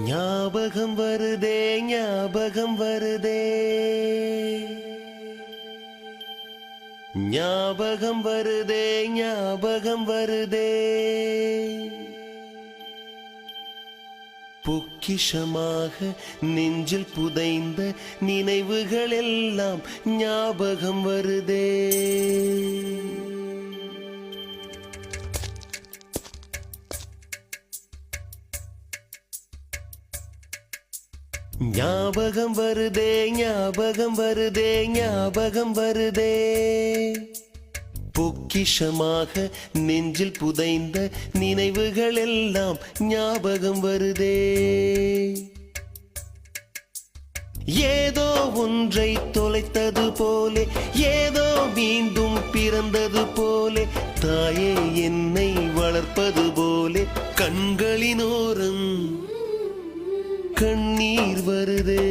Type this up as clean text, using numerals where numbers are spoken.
ஞாபகம் வருதே ஞாபகம் வருதே ஞாபகம் வருதே ஞாபகம் வருதே பொக்கிஷமாக நெஞ்சில் புதைந்த நினைவுகள் எல்லாம் ஞாபகம் வருதே ஞாபகம் வருதே ஞாபகம் வருதே ஞாபகம் வருதே பொக்கிஷமாக நெஞ்சில் புதைந்த நினைவுகள் எல்லாம் ஞாபகம் வருதே ஏதோ ஒன்றை தொலைத்தது போலே ஏதோ மீண்டும் பிறந்தது போலே தாயே என்னை வளர்ப்பது போலே கண்களினோரம் கண்ணீர் வருதே